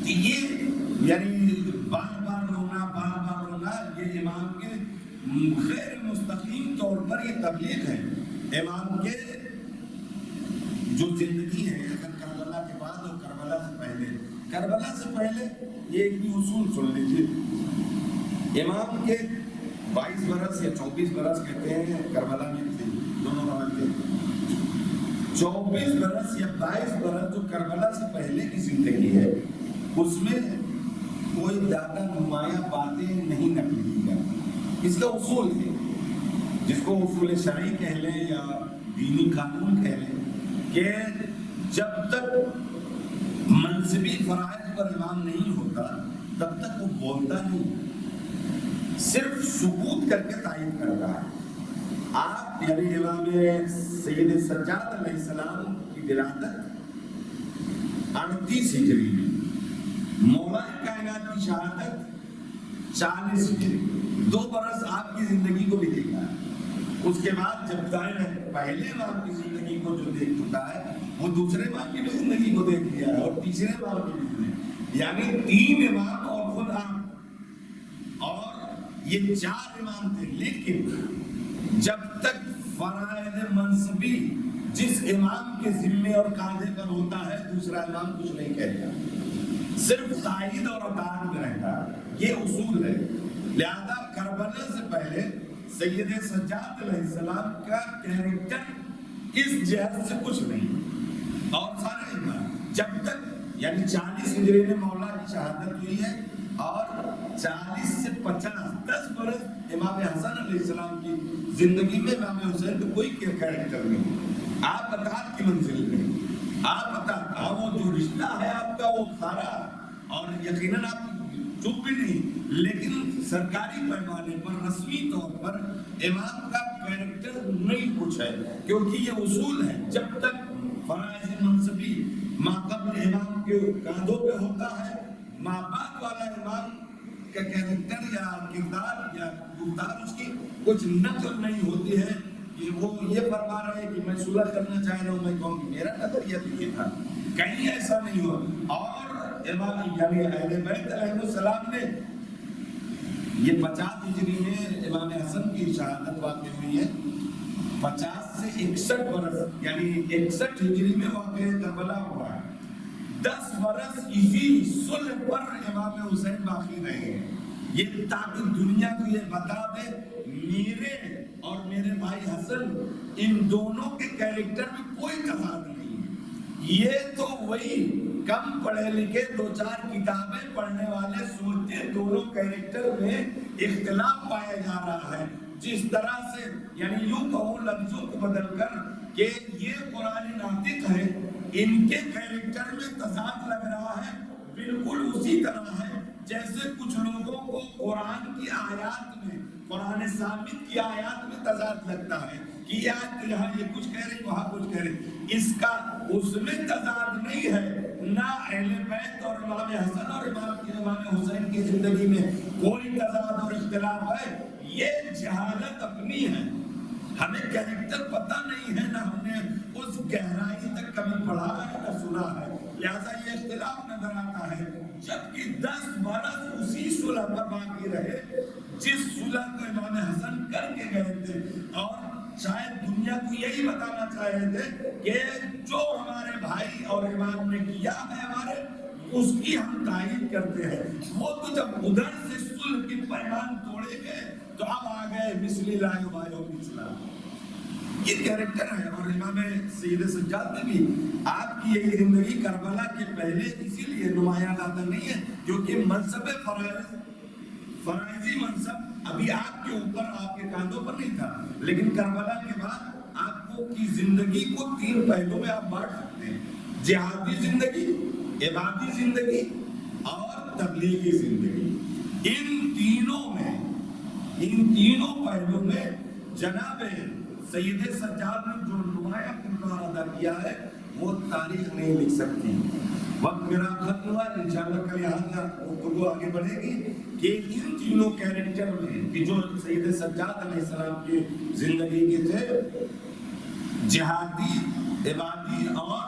S1: کہ یہ یعنی بار بار رونا، بار بار رونا، یہ امام کے غیر مستقیم طور پر یہ تبلیغ ہے. امام کے جو زندگی ہے کربلا کے بعد اور کربلا سے پہلے، کربلا سے پہلے یہ ایک بھی اصول سن لیجیے، امام کے 22 برس یا 24 برس کہتے ہیں کربلا میں تھے دونوں امام کے، 24 برس یا 22 برس جو کربلا سے پہلے کی زندگی ہے اس میں کوئی زیادہ نمایاں باتیں نہیں نقل کی جاتی۔ اس کا اصول ہے جس کو اصول شرعی کہہ لیں یا دینی قانون کہہ لیں کہ جب تک منصبی فرائض پر امام نہیں ہوتا تب تک وہ بولتا نہیں، صرف سکوت کر کے تائید کرتا ہے۔ آپ یعنی امام سید سجاد علیہ السلام کی ولادت 38 ہجری میں، مولا کائنات کی شہادت 40 ہجری، 2 برس آپ کی زندگی کو بھی دیکھا ہے۔ اس کے بعد جب ظاہر ہے پہلے امام کی زندگی کو جو دیکھ چکا ہے وہ دوسرے امام کی بھی زندگی کو دیکھ لیا ہے اور تیسرے امام کی بھی زندگی، یعنی 3 امام اور خود آپ، اور یہ 4 امام تھے۔ لیکن جب تک فرائض منصبی جس امام کے ذمے اور کاندھے پر ہوتا ہے دوسرا امام کچھ نہیں کہتا، صرف تائید اور اطاعت میں رہتا ہے، یہ اصول ہے۔ لہذا کربلا سے پہلے سید سجاد علیہ السلام کا کیریکٹر اس جہت سے کچھ نہیں، اور سارے امام جب تک یعنی 40 ہجری میں مولا کی شہادت ہوئی ہے اور 40 سے 50 10 برس امام حسن علیہ السلام کی زندگی میں امام حسین کا کوئی کیریکٹر نہیں، آپ اطاعت کی منزل میں، آپ اطاعت، وہ جو رشتہ ہے آپ کا وہ سارا، اور یقیناً آپ چپ بھی نہیں، لیکن سرکاری پیمانے پر رسمی طور پر امام کا کیریکٹر نہیں کچھ ہے، کیونکہ یہ اصول ہے جب تک فرائض منصبی ماں قبل امام کے کاندھوں پہ ہوتا ہے، ماں بعد والا امام کا کیریکٹر یا کردار یا گفتار اس کی کچھ نقل نہیں ہوتی ہے کہ وہ یہ فرما رہے ہیں کہ میں صلح کرنا چاہ رہا ہوں، میں کہوں کہ میرا نظریہ تو یہ تھا، کہیں ایسا نہیں ہوا۔ اور امام یعنی اہل بیت علیہ السلام نے یہ 50 ہجری میں امام حسن کی شہادت واقع ہوئی ہے، 50 سے 61 برس یعنی 61 ہجری میں واقع کربلا ہوا ہے، 10 برس اسی صلح پر امام حسین باقی رہے ہیں، یہ تاکہ دنیا کو یہ بتا دے میرے اور میرے بھائی حسن ان دونوں کے کیریکٹر میں کوئی تضاد نہیں ہے۔ یہ تو وہی کم پڑھے لکھے 2-4 کتابیں پڑھنے والے سوچتے دونوں کیریکٹر میں اختلاف پایا جا رہا ہے، جس طرح سے یعنی یوں کہوں لفظوں کو بدل کر کہ یہ قرآن ناطق ہے، ان کے کیریکٹر میں تضاد لگ رہا ہے، بالکل اسی طرح ہے جیسے کچھ لوگوں کو قرآن کی آیات میں، قرآن ثابت کی آیات میں تضاد لگتا ہے کہ یہ آیت تو یہاں یہ کچھ کہہ رہی وہاں کچھ کہہ رہی، اس کا اس میں تضاد نہیں ہے، نہ اہل بیت اور امام حسن اور امام حسین کی زندگی میں کوئی تضاد اور اختلاف ہے، یہ جہالت اپنی ہے، ہمیں کیریکٹر پتہ نہیں ہے، نہ ہم نے اس گہرائی تک کبھی پڑھا ہے نہ سنا ہے، لہذا یہ اختلاف نظر آتا ہے، جبکہ 10 برس اسی صلح پر باقی رہے جس صلح کو امام حسن کر کے گئے تھے، اور شاید دنیا کو یہی بتانا چاہ رہے تھے کہ جو ہمارے بھائی اور امام نے کیا ہے ہمارے، اس کی ہم تائید کرتے ہیں۔ وہ تو جب ادھر سے صلح کی پیمان توڑے گئے تو اب آ گئے مثلی لا یبایع مثلا، یہ کیریکٹر ہے۔ اور امام سید سجاد نے بھی آپ کی یہی زندگی کربلا کے پہلے اسی لیے نمایاں لاتا نہیں ہے کیونکہ منصب فرائضی منصب ابھی آپ کے اوپر آپ کے کاندھوں پر نہیں تھا، لیکن کربلا کے بعد آپ کو کی زندگی کو 3 پہلوں میں آپ بانٹ سکتے ہیں، جہادی زندگی، عبادی زندگی اور تبلیغی زندگی۔ ان تینوں پہلوں میں جناب سید سجاد نے جو نمایاں کردار ادا کیا ہے وہ تاریخ نہیں لکھ سکتی۔ وقت میرا ختم ہوا، انشاءاللہ کل یہاں گفتگو آگے بڑھے گی کہ ان تینوں کیریکٹر میں کہ جو سید سجاد علیہ السلام کی زندگی کے تھے، جہادی، عبادی اور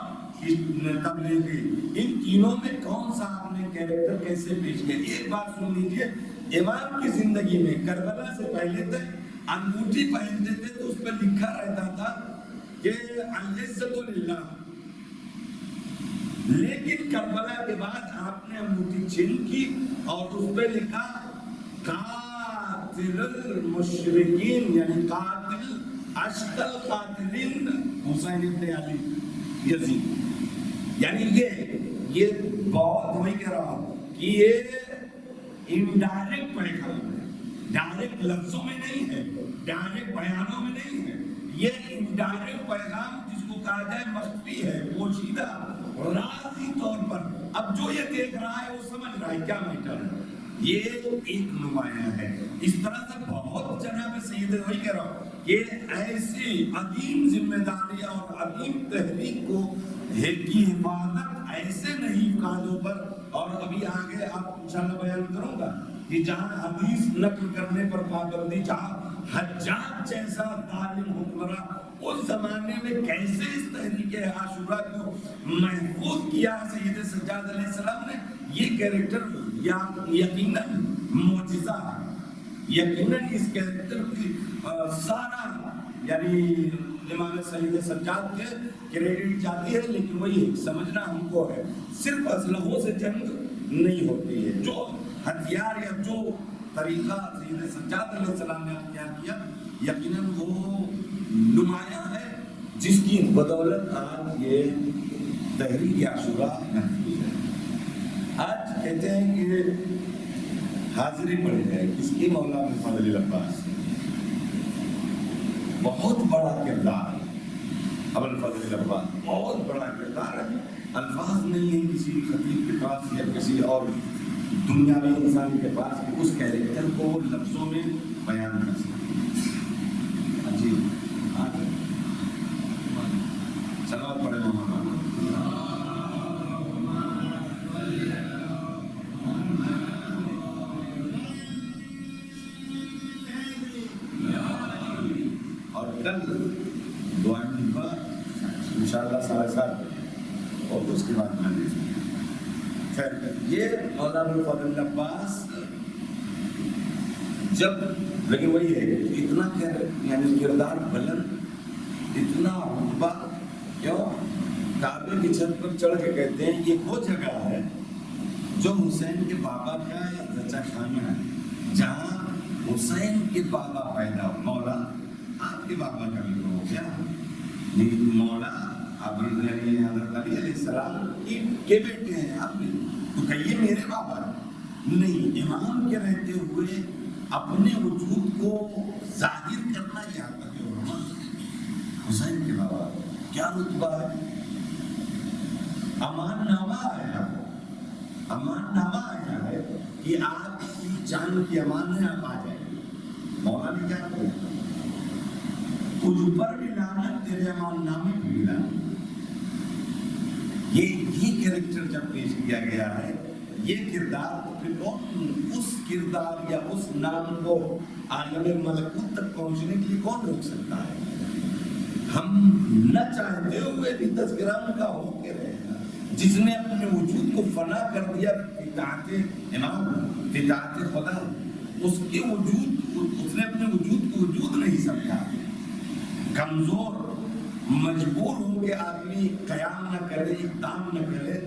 S1: تبلیغی، ان تینوں میں کون سا آپ نے کیریکٹر کیسے پیش کیا؟ ایک بات سن لیجئے، امام کی زندگی میں کربلا سے پہلے تک
S2: انگوٹھی پہنتے تھے تو اس پہ لکھا رہتا تھا کہ العزت للہ، لیکن کربلا کے بعد آپ نے انگوٹھی چھین کی اور اس پہ لکھا قاتل المشرکین، یعنی قاتل اشقل قاتلین حسین ابن علی یزید. یعنی یہ بہت وہی کہہ رہا ہوں کہ یہ انڈائریکٹ پیغام ہے، ڈائریکٹ لفظوں میں نہیں ہے، ڈائریکٹ بیانوں میں نہیں ہے، یہ انڈائریکٹ پیغام جس کو کہا جائے مخفی ہے، پوشیدہ رازی طور پر. اب جو یہ دیکھ رہا ہے وہ سمجھ رہا ہے کیا میٹر ہے، یہ ایک نمایاں ہے. اس طرح سے بہت جناب سید وہی کہہ رہا ہوں کہ ایسی عظیم ذمہ داری اور عظیم تحریک کو کی حفاظت ایسے نہیں کاندھوں پر. اور ابھی آگے آپ انشاءاللہ بیان کروں گا کہ جہاں حدیث نقل کرنے پر پابندی، جہاں حجاج جیسا ظالم حکمراں اس زمانے میں کیسے اس تحریک عاشورہ کو محفوظ کیا سید سجاد علیہ السلام نے، یہ کیریکٹر یقیناً معجزہ ہے. یقیناً اس کیریکٹر کی سارا یعنی امام سید سجاد کے کریڈٹ جاتی ہے. لیکن وہی سمجھنا ہم کو ہے صرف اسلحوں سے جنگ نہیں ہوتی ہے. جو ہتھیار یا جو طریقہ سید سجاد علیہ السلام نے اختیار کیا یقیناً وہ نمایاں ہے، جس کی بدولت آج یہ تحریک عاشورہ محفوظ ہے. آج کہتے ہیں کہ حاضری پڑی ہے کس کی؟ مولا فضل العباس. بہت بڑا کردار ابوالفضل العباس، بہت بڑا کردار ہے. الفاظ نہیں ہے کسی خطیب کے پاس یا کسی اور دنیاوی انسان کے پاس کہ اس کیریکٹر کو لفظوں میں بیان کر سکے. جی چلو پڑھے محمد. اور کل دعا ڈبا انشاءاللہ 7:30 اور اس کے بعد میں خیر. یہ مولانا ابوالفضل العباس جب، لیکن وہی ہے اتنا یعنی کردار بلند، اتنا رتبہ. کیوں؟ کعبے کی چھت پر چڑھ کے کہتے ہیں یہ وہ جگہ ہے جو حسین کے بابا کا چچا خانہ ہے، جہاں حسین کے بابا پیدا ہو. مولا آپ کے بابا کا بھی ہو گیا، مولا اب یعنی حضرت علی علیہ السلام کے بیٹے ہیں آپ بھی، تو کہیے میرے بابا نہیں. امام کے رہتے ہوئے اپنے وجود کو ظاہر کرنا یہاں تک ہے. حسین کے بابا کیا رتبہ ہے؟ امان نامہ آیا ہے، امان نامہ آیا ہے کہ آپ کی جان کی امان ہے، آپ آ جائیں. مولا نے کیا کیا؟ تجھ پر بھی لعنت، تیرے امان نامے بھی لعنت. یہ کیریکٹر جب پیش کیا گیا ہے، یہ کردار، پھر کون اس کردار یا اس نام کو عالم ملکوت تک پہنچنے کے لیے کون روک سکتا ہے؟ ہم نہ چاہتے ہوئے بھی تذکرہ ان کا ہو کے رہے ہیں. جس نے اپنے وجود کو فنا کر دیا اطاعت امام، اطاعت خدا، اس کے وجود، اس نے اپنے وجود کو وجود نہیں سمجھا. کمزور مجبور ہو کے آدمی قیام نہ کرے، اقدام نہ کرے،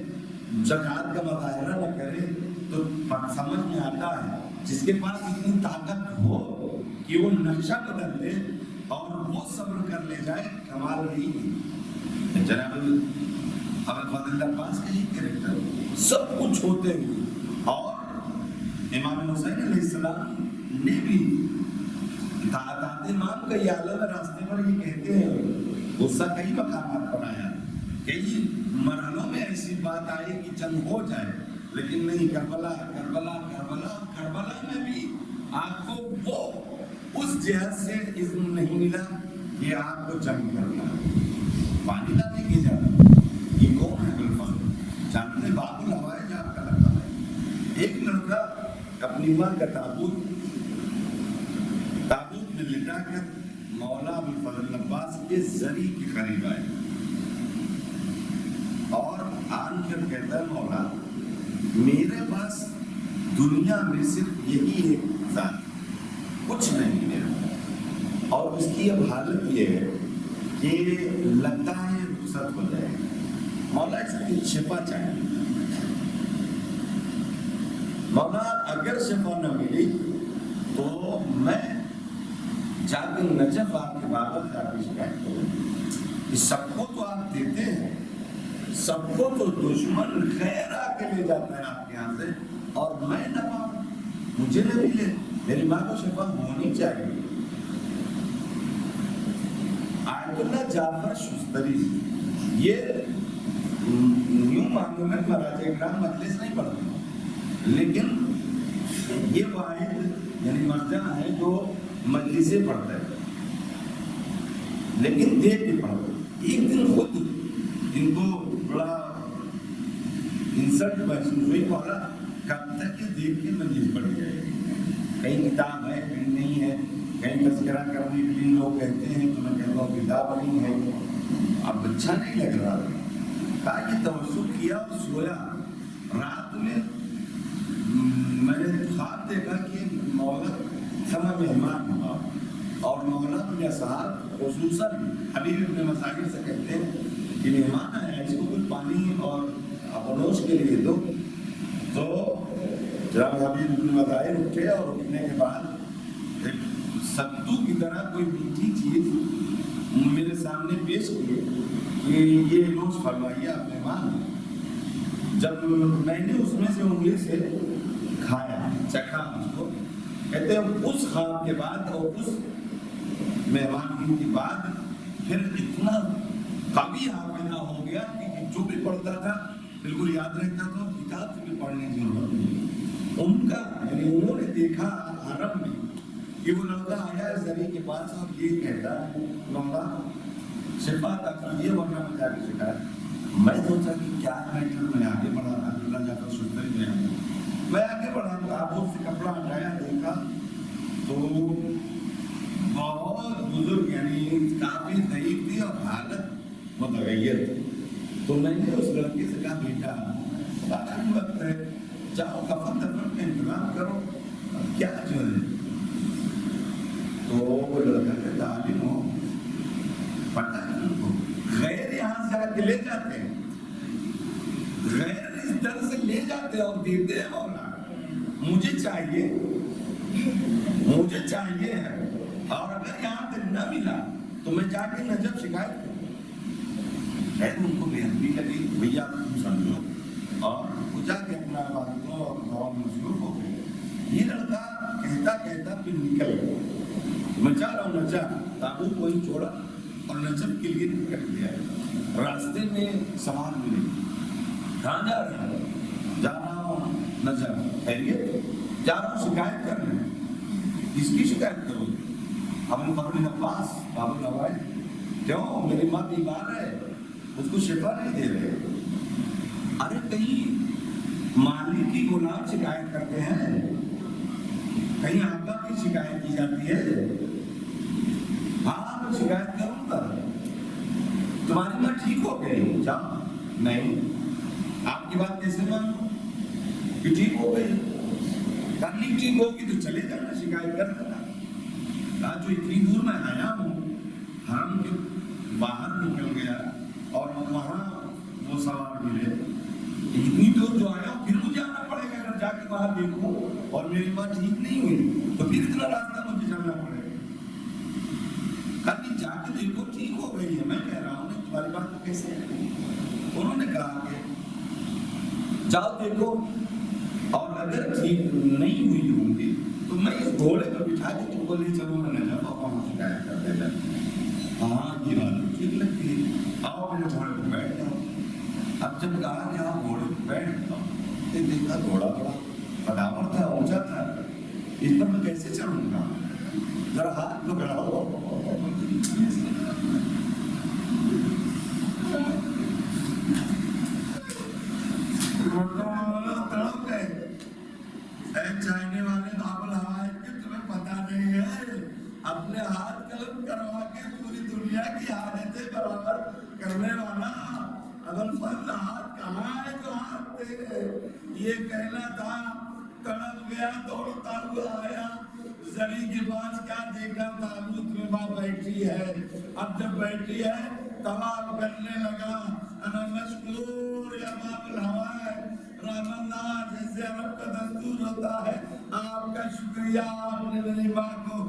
S2: زکوٰۃ کا مظاہرہ نہ کرے تو سمجھ میں آتا ہے جس کے پاس اتنی طاقت ہو کہ وہ نقشہ بدل دے اور وہ صبر کر لے جائے، کمال نہیں ہے. جناب ابوالفضل العباس کا یہ کیریکٹر سب کچھ ہوتے ہوئے، اور امام حسین علیہ السلام نے بھی اطاعت امام کا یہ عالم راستے پر یہ کہتے ہیں. غصہ کئی مقامات پر آیا، کئی مرحلوں میں ایسی بات آئی کہ جنگ ہو جائے، لیکن نہیں. کربلا کربلا کربلا کربلا میں بھی آپ کو وہ اس جہت سے اذن نہیں ملا کہ آپ کو جنگ کرنا، پانی لانے کی اجازت. یہ کون ہے ابوالفضل؟ جانتے باب الحوائج آپ کا لگتا ہے. ایک لڑکا اپنی ماں کا تابوت میں لٹا کر مولا ابوالفضل العباس کے زری کے قریب آئے اور آن کر کہتا ہے مولا میرے پاس دنیا میں صرف یہی ایک ذات، کچھ نہیں میرے پاس. اور اس کی اب حالت یہ ہے کہ لگتا ہے رخصت ہو جائے. مولا اس کی شفا چاہیے. مولا اگر شفا نہ ملی تو میں جا کے نجف آپ کے بابا جا کے شکایت کروں کہ سب کو تو آپ دیتے ہیں, سب کو تو دشمن خیر آ کے لے جاتا ہے آپ کے یہاں سے, اور میں نہ پاؤں, مجھے نہ ملے. میری ماں کو شفا ہونی چاہیے. آیت اللہ جعفر شستری یہ یوں مانگوں میں مراجع اکرام مجلس نہیں پڑھتے, لیکن یہ واحد یعنی مرجع ہے جو مجلسیں پڑھتا ہے, لیکن دیکھ کے پڑھتا ہے. ایک دن خود ان کو بڑا انسلٹ محسوس ہوئی, بولا کب تک یہ دیکھ کے مجلس پڑھ جائے گی, کہیں کتاب ہے کہیں نہیں ہے, کہیں تذکرہ کرنے کے لیے لوگ کہتے ہیں تو میں کہتا ہوں کتاب نہیں ہے, اب اچھا نہیں لگ رہا. کہا یہ توسل کیا اور سویا. رات میں میں نے خواب دیکھا کہ مولا سما مہمان ہوا, اور مولا اپنے صاحب خصوصاً حبیب ابن مساجد سے کہتے ہیں کہ مہمان آیا اس کو کچھ پانی اور نوش کے لیے دو. تو جناب حبیب ابن مساجد اٹھے اور اٹھنے کے بعد ایک ستو کی طرح کوئی میٹھی چیز میرے سامنے پیش کی کہ یہ نوش فرمائیے آپ مہمان. جب میں نے اس میں سے انگلی سے کھایا چکھا اس کو, کہتے ہیں اس خواب کے بعد اور اس مہمان کے بعد پھر اتنا قوی حافظہ ہو گیا کہ جو بھی پڑھتا تھا بالکل یاد رہتا تھا, کتاب سے بھی پڑھنے کی ضرورت نہیں. ان کا یعنی انہوں نے دیکھا حرم میں کہ وہ لڑکا آیا زری کے پاس اور یہ کہتا ہے مولا شفا تک کیجیے ورنہ میں جا کے شکایت. میں سوچا کہ کیا میٹر, میں آگے بڑھا رہا اللہ جا کر شکر میں آگے بڑھا تو آپ سے کپڑا ہٹایا, دیکھا تو بہت بزرگ یعنی کافی ضعیف تھی اور حالت متغیر تھی. تو میں نے اس لڑکے سے کہا بیٹا کافی وقت ہے, جاؤ کفن دفن کا انتظام کرو, کیا جو ہے. تو وہ لڑکا کہتا عالم ہو پتہ ہے ان کو غیر یہاں سے آ کے لے جاتے ہیں, غیر اس طرح سے لے جاتے ہیں اور دیتے ہیں. مولا مجھے چاہیے اور اگر یہاں پہ نہ ملا تو میں جا کے نجف شکایت کروں. خیر ان کو بے حدی لگی, بھیا تم سمجھو, اور وہ جا کے اپنا عبادتوں اور دعاؤں میں مصروف ہو گئے. یہ لڑکا کہتا کہتا پھر نکل گیا. میں جا رہا ہوں نجف, تابوت وہی چھوڑا اور نجف کے لیے نکل گیا. راستے میں سوال ملے, کہاں جا رہا ہے؟ جا رہا ہوں نجف. خیریت؟ جا رہا ہوں شکایت کرنے. کس کی شکایت کرو گے؟ ابو بکر عباس بابو نواز. کیوں؟ میری ماں بیمار ہے, اس کو شفا نہیں دے رہے. ارے کہیں مالک کی غلام شکایت کرتے ہیں, کہیں آقا کی شکایت کی جاتی ہے. ہاں میں شکایت کروں گا. تمہاری ماں ٹھیک ہو گئی؟ جاؤ. نہیں, آپ کی بات کیسے مانوں کہ ٹھیک ہو گئی؟ کرنی ٹھیک ہوگی تو چلے جانا, شکایت کر دینا. جو اتنی دور میں آیا ہوں, حرم کے باہر نکل گیا اور وہاں وہ سوال ملے, اتنی دور جو آیا ہوں پھر مجھے آنا پڑے گا. اگر جا کے باہر دیکھوں اور میری ماں ٹھیک نہیں ہوئی تو پھر اتنا راستہ مجھے چلنا پڑے گا. کرنی جا کے دیکھو ٹھیک ہو گئی ہے. میں کہہ رہا ہوں تمہاری بات تو کیسے ہے؟ انہوں نے کہا کہ جاؤ دیکھو, اور اگر ٹھیک نہیں ہوئی ہوں گی تو میں اس گھوڑے پر بٹھا کے تم کو لے چلوں گا نجف اور وہاں شکایت کر دیتا. ہاں یہ بات ٹھیک لگتی ہے, آؤ میرے گھوڑے پہ بیٹھ جاؤ. اب جب کہا کہ آپ گھوڑے پہ بیٹھ جاؤ, دیکھا گھوڑا بڑا قدامت تھا, اونچا تھا, اس پر میں کیسے چڑھوں گا؟ ذرا ہاتھ پکڑا ہو. چاہنے والے بابل ہوائے کہ تمہیں پتا نہیں ہے, اپنے ہاتھ قلم کروا کے پوری دنیا کی حالتیں برابر کرنے والا ابل فضل ہاتھ کہاں ہے جو ہاتھ تیرے؟ یہ کہنا تھا, تڑپ گیا دوڑتا ہوا آیا, زری کے پاس کیا دیکھا؟ تابوت میں ماں بیٹھی ہے. اب جب بیٹھی ہے طواف کرنے لگا. انا مشکور یا باب الہوائے رحم اللہ، جیسے عرب کا دستور ہوتا ہے. آپ کا شکریہ، آپ نے میری ماں کو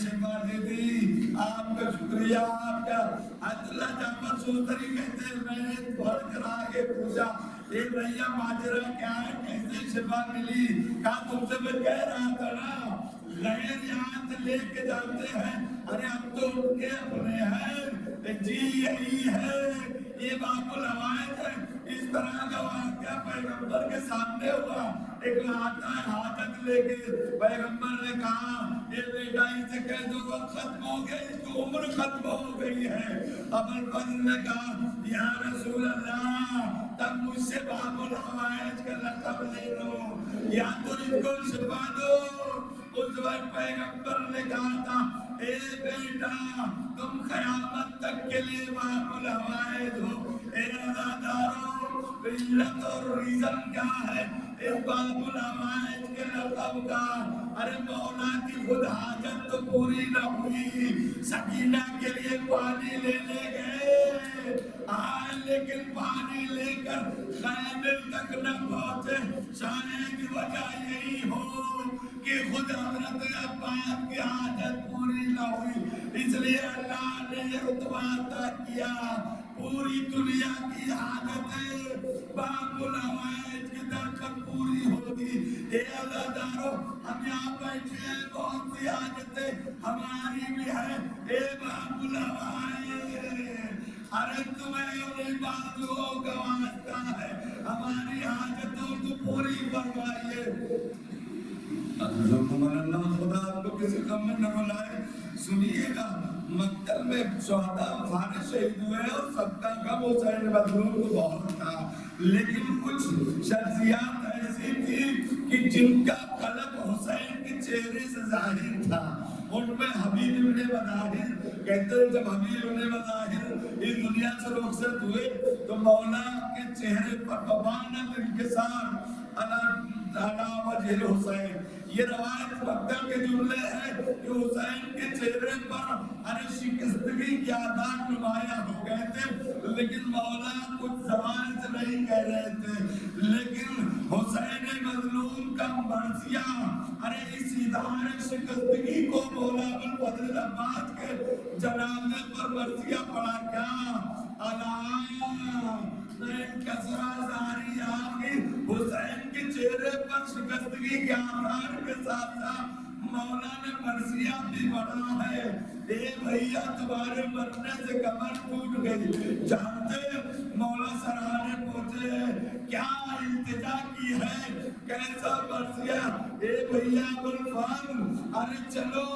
S2: شفا دے دی. آپ کا شکریہ. آپ کا عبداللہ جعفر سوتری کہتے ہیں میں نے پڑھ کر آگے پوچھا اے بھیا ماجرا کیا ہے، کیسے شفا ملی؟ کہا تم سے میں کہہ رہا تھا نا غیر یہاں سے لے کے جاتے ہیں. ارے اب تو ان کے اپنے ہیں. جی یہی ہے، یہ باب الہوائے ہے. اس طرح کا واقعہ پیغمبر کے سامنے ہوا. ایک آتا ہے حاجت لے کے، پیغمبر نے کہا اے بیٹا اسے کہہ دو وقت ختم ہو گیا، اس کی عمر ختم ہو گئی ہے. ابو الفضل نے کہا یا رسول اللہ تب مجھ سے باب الحوائج کا لقب لے لو یا تو ان کو شفا دو. اس وقت پیغمبر نے کہا تھا اے بیٹا تم قیامت تک کے لیے باب الحوائج ہو. اے عزادارو علت اور ریزن کیا ہے اس باب الحوائج کے لقب کا؟ ارے مولا کی خود حاجت تو پوری نہ ہوئی، سکینہ کے لیے پانی لینے گئے آئے لیکن پانی لے کر خیمے تک نہ پہنچے. شاید وجہ یہی ہو کہ خود حضرت عباس کی حاجت پوری نہ ہوئی، اس لیے اللہ نے یہ رتبہ عطا کیا. پوری دنیا کی حاجتیں باب الحوائج کے در پر پوری ہوگی. اے عزادارو ہم یہاں بیٹھے ہیں، بہت سی حاجتیں ہماری بھی ہیں. اے باب الحوائج ارے تمہیں انہیں بازوؤں کا واسطہ ہے، ہماری حاجتوں کو پوری فرمائیے. حضرت اللہ خدا آپ کو کسی کم میں نہ بلائے. سنیے گا مقتل میں شہداء فارغ شہید ہوئے اور سب کا غم حسین مظلوم کو بہت تھا، لیکن کچھ شخصیات ایسی تھی کہ جن کا قلب حسین کے چہرے سے ظاہر تھا. ان میں حبیب ابن مظاہر کہتے ہیں جب حبیب ابن مظاہر اس دنیا سے رخصت ہوئے تو مولا کے چہرے پر ببانت انکسار علی وجہ الحسین. یہ روایت مقتل کے جملے ہیں کہ حسین کے چہرے پر شکستگی کے آثار نمایاں ہو گئے تھے، لیکن مولا کچھ زبان سے نہیں کہہ رہے تھے. لیکن حسین مظلوم کا مرثیہ اس اظہار شکستگی کو مولا ابوالفضل عباس کے جنازے پر مرثیہ پڑھا کیا حسین کے چہرے پر شکستگی کے آثار کے ساتھ ساتھ مولا نے مرثیہ بھی پڑھا ہے. اے بھیا تمہارے مرنے سے کمر ٹوٹ گئی. جانتے مولا سرانے پہنچے کیا التجا کی ہے، کیسا مرثیہ. اے بھیا ابوالفضل ارے چلو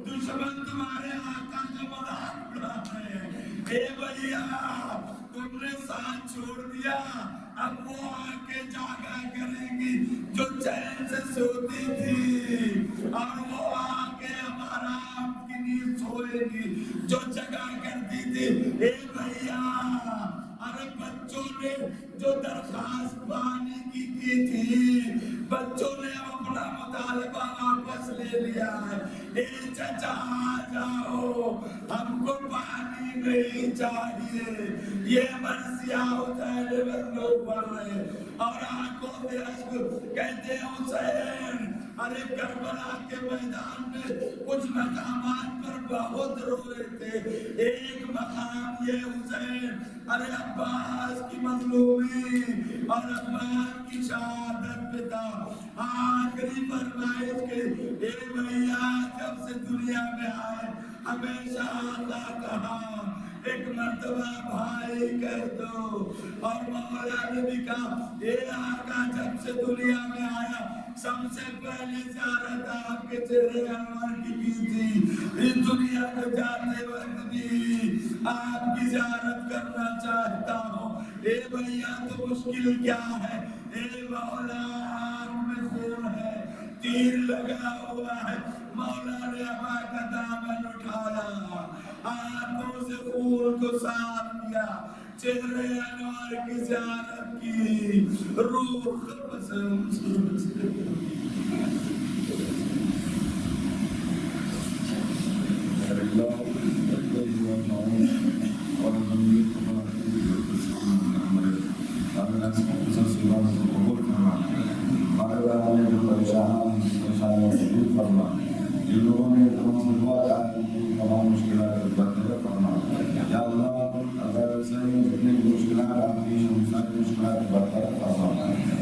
S2: دشمن تمہارے آقا کا مذاق اڑا ہے. اے بھیا تم نے ساتھ چھوڑ دیا، اب وہ آ کے جاگا کریں گی جو چین سے سوتی تھی، اور وہ آ کے ہمارا آپ کی نیند سوئے گی جو جگا کرتی تھی. اے بھیا ارے بچوں نے جو درخواست پانی کی تھی، بچوں نے اپنا مطالبہ واپس لے لیا ہے. اے چچا آ جاؤ، ہم کو پانی نہیں چاہیے. یہ مرثیہ حسین پر لوگ پڑھ رہے اور آنکھوں سے اشک کہتے ہیں حسین ارے کربلا کے میدان میں کچھ مقامات پر بہت روئے تھے. ایک مقام یہ حسین ارے عباس کی مظلومی اور عباس کی شہادت پہ تھا. آخری فرمائش کے اے بھیا جب سے دنیا میں آئے ہمیشہ آقا کہا ایک مرتبہ بھائی کہہ دو، اور مولا نے بھی کہا اے آقا جب سے دنیا میں آیا سب سے پہلے زیارت آپ کے چہرے انور کی تھی. اس دنیا میں جاتے وقت بھی آپ کی زیارت کرنا چاہتا ہوں. اے بھیا تو مشکل کیا ہے، اے مولا آنکھ میں خون ہے، تیر لگا ہوا ہے. مولا نے ابا کا دامن اٹھایا، آنکھوں سے خون کو صاف کیا، چہرے انوار کی زیارت کی، روح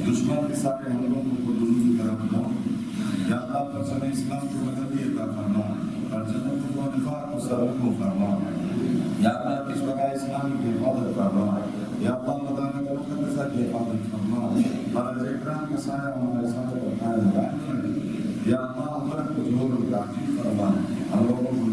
S1: دشمن کے سارے حملوں کو دنیا کی طرف لو یا اللہ پر اسلام کو مدد عطا فرما اور جنت کو نفاق کو سبق کو فرما یا اللہ کشورہ اسلام کی حفاظت فرما یا اللہ مدارہ کا مقدسہ کی حفاظت فرما اور اکرام کا سایہ ہمارے ساتھ رکھنا ہے یا اللہ عمرت کو جور و تعجیل فرما ہم لوگوں کو